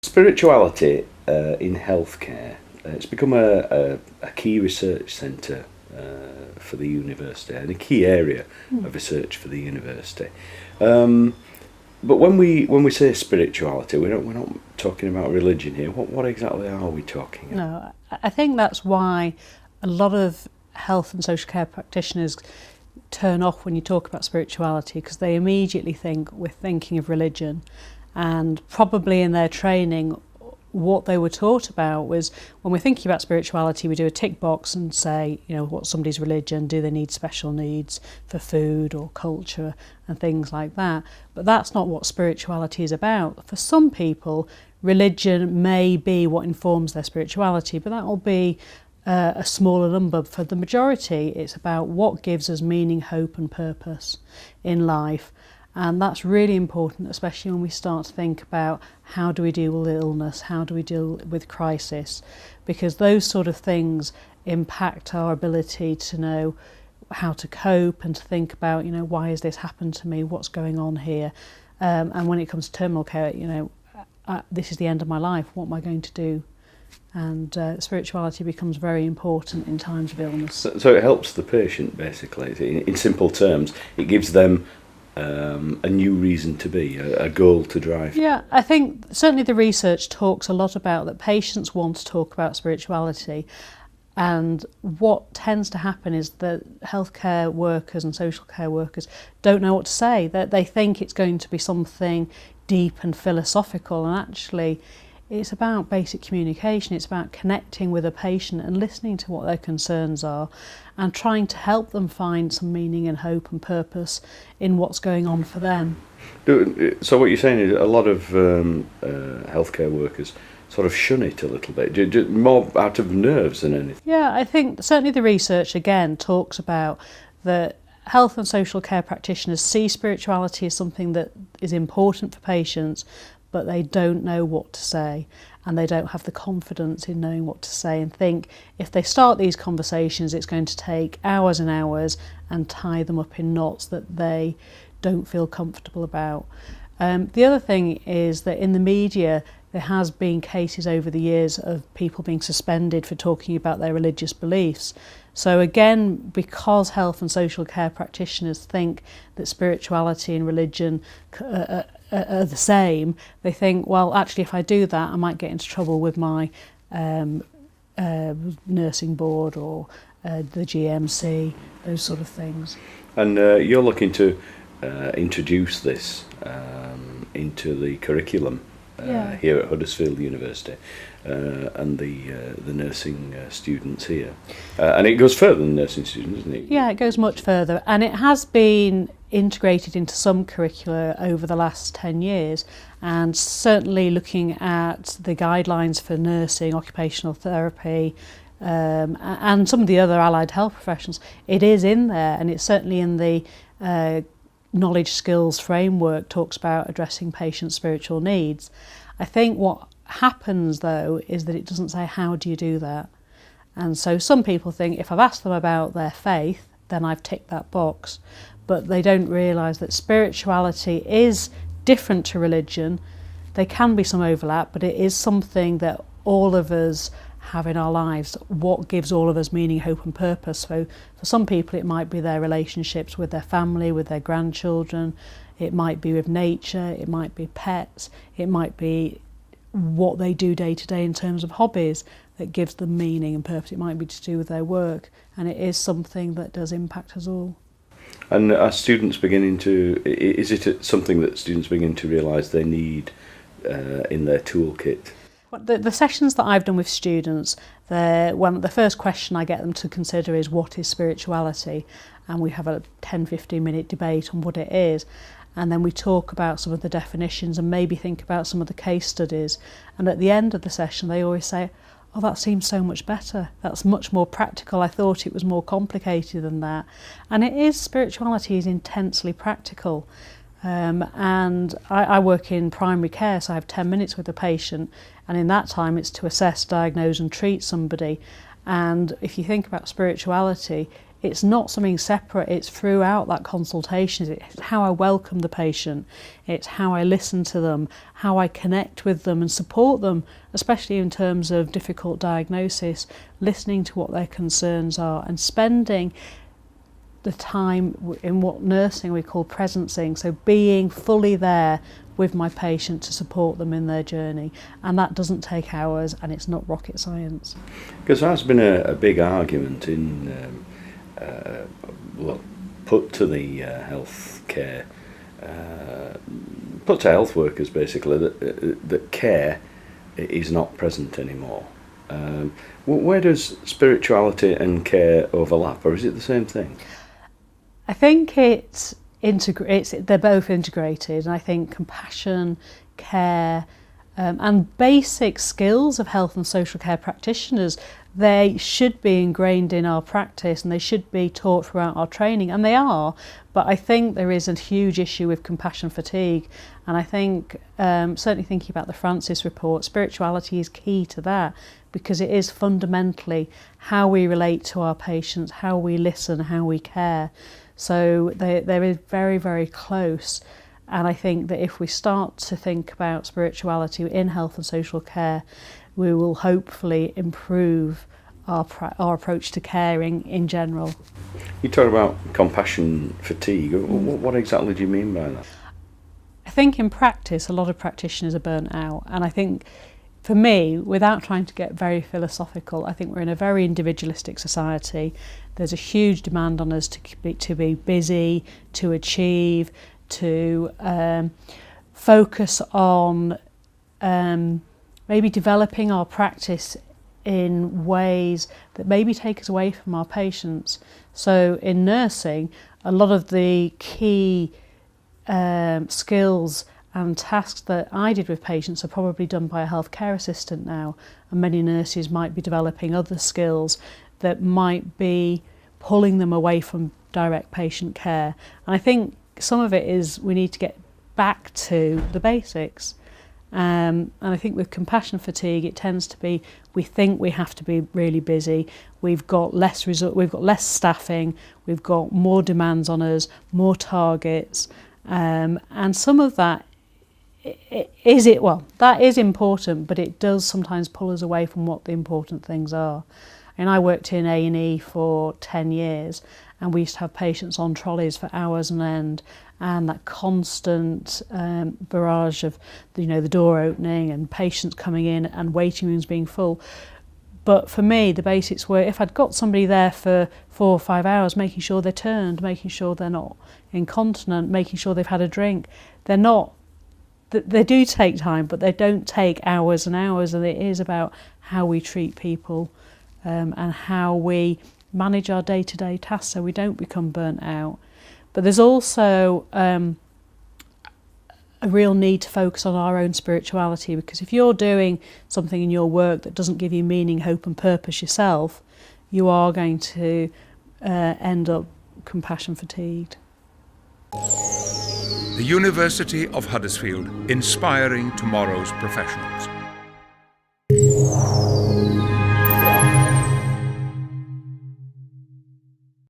Spirituality in healthcare, it's become a key research centre for the university and a key area of research for the university. But when we say spirituality, we're not talking about religion here. What exactly are we talking about? No, I think that's why a lot of health and social care practitioners turn off when you talk about spirituality, because they immediately think we're thinking of religion, and probably in their training what they were taught about was, when we're thinking about spirituality, we do a tick box and say, you know, what's somebody's religion, do they need special needs for food or culture and things like that. But that's not what spirituality is about. For some people, religion may be what informs their spirituality, but that will be a smaller number. For the majority, it's about what gives us meaning, hope and purpose in life. And that's really important, especially when we start to think about how do we deal with illness, how do we deal with crisis, because those sort of things impact our ability to know how to cope and to think about, you know, why has this happened to me, what's going on here. And when it comes to terminal care, you know, this is the end of my life, what am I going to do? And spirituality becomes very important in times of illness. So it helps the patient, basically. In simple terms, it gives them a new reason to be, a goal to drive. Yeah, I think certainly the research talks a lot about that patients want to talk about spirituality, and what tends to happen is that healthcare workers and social care workers don't know what to say. That they think it's going to be something deep and philosophical, and actually it's about basic communication. It's about connecting with a patient and listening to what their concerns are and trying to help them find some meaning and hope and purpose in what's going on for them. So what you're saying is a lot of healthcare workers sort of shun it a little bit, more out of nerves than anything. Yeah, I think certainly the research again talks about that health and social care practitioners see spirituality as something that is important for patients, but they don't know what to say, and they don't have the confidence in knowing what to say, and think if they start these conversations it's going to take hours and hours and tie them up in knots that they don't feel comfortable about. The other thing is that in the media there has been cases over the years of people being suspended for talking about their religious beliefs. So again, because health and social care practitioners think that spirituality and religion are the same, they think, well, actually if I do that I might get into trouble with my nursing board or the GMC, those sort of things. And you're looking to introduce this into the curriculum here at Huddersfield University and the nursing students here. And it goes further than nursing students, doesn't it? Yeah, it goes much further, and it has been integrated into some curricula over the last 10 years, and certainly looking at the guidelines for nursing, occupational therapy, and some of the other allied health professions, it is in there, and it's certainly in the knowledge skills framework talks about addressing patients' spiritual needs. I think what happens though is that it doesn't say how do you do that, and so some people think if I've asked them about their faith then I've ticked that box, but they don't realise that spirituality is different to religion. There can be some overlap, but it is something that all of us have in our lives, what gives all of us meaning, hope and purpose. So for some people it might be their relationships with their family, with their grandchildren, it might be with nature, it might be pets, it might be what they do day to day in terms of hobbies that gives them meaning and purpose. It might be to do with their work, and it is something that does impact us all. And are students beginning to, is it something that students begin to realise they need in their toolkit? The sessions that I've done with students, the first question I get them to consider is what is spirituality, and we have a 10-15 minute debate on what it is, and then we talk about some of the definitions and maybe think about some of the case studies, and at the end of the session they always say, oh, that seems so much better, that's much more practical, I thought it was more complicated than that. And it is, spirituality is intensely practical. And I work in primary care, so I have 10 minutes with a patient, and in that time it's to assess, diagnose and treat somebody. And if you think about spirituality, it's not something separate, it's throughout that consultation. It's how I welcome the patient, it's how I listen to them, how I connect with them and support them, especially in terms of difficult diagnosis, listening to what their concerns are and spending the time in what nursing we call presencing, so being fully there with my patient to support them in their journey, and that doesn't take hours and it's not rocket science. Because that's been a big argument in put to the healthcare, put to health workers basically, that care is not present anymore. Where does spirituality and care overlap, or is it the same thing? I think they're both integrated, and I think compassion, care, and basic skills of health and social care practitioners, they should be ingrained in our practice and they should be taught throughout our training, and they are, but I think there is a huge issue with compassion fatigue, and I think, certainly thinking about the Francis report, spirituality is key to that, because it is fundamentally how we relate to our patients, how we listen, how we care. So they're very, very close. And I think that if we start to think about spirituality in health and social care, we will hopefully improve our approach to caring in general. You talk about compassion fatigue. What exactly do you mean by that? I think in practice, a lot of practitioners are burnt out. And I think for me, without trying to get very philosophical, I think we're in a very individualistic society. There's a huge demand on us to be busy, to achieve, to focus on maybe developing our practice in ways that maybe take us away from our patients. So in nursing, a lot of the key skills and tasks that I did with patients are probably done by a healthcare assistant now, and many nurses might be developing other skills that might be pulling them away from direct patient care. And I think some of it is we need to get back to the basics. And I think with compassion fatigue, it tends to be we think we have to be really busy. We've got less staffing. We've got more demands on us, more targets, and some of that that is important, but it does sometimes pull us away from what the important things are. And I worked in A&E for 10 years, and we used to have patients on trolleys for hours on end, and that constant barrage of the door opening and patients coming in and waiting rooms being full. But for me, the basics were, if I'd got somebody there for 4 or 5 hours, making sure they're turned, making sure they're not incontinent, making sure they've had a drink. They do take time, but they don't take hours and hours, and it is about how we treat people and how we manage our day-to-day tasks so we don't become burnt out. But there's also a real need to focus on our own spirituality, because if you're doing something in your work that doesn't give you meaning, hope and purpose yourself, you are going to end up compassion fatigued. The University of Huddersfield, inspiring tomorrow's professionals.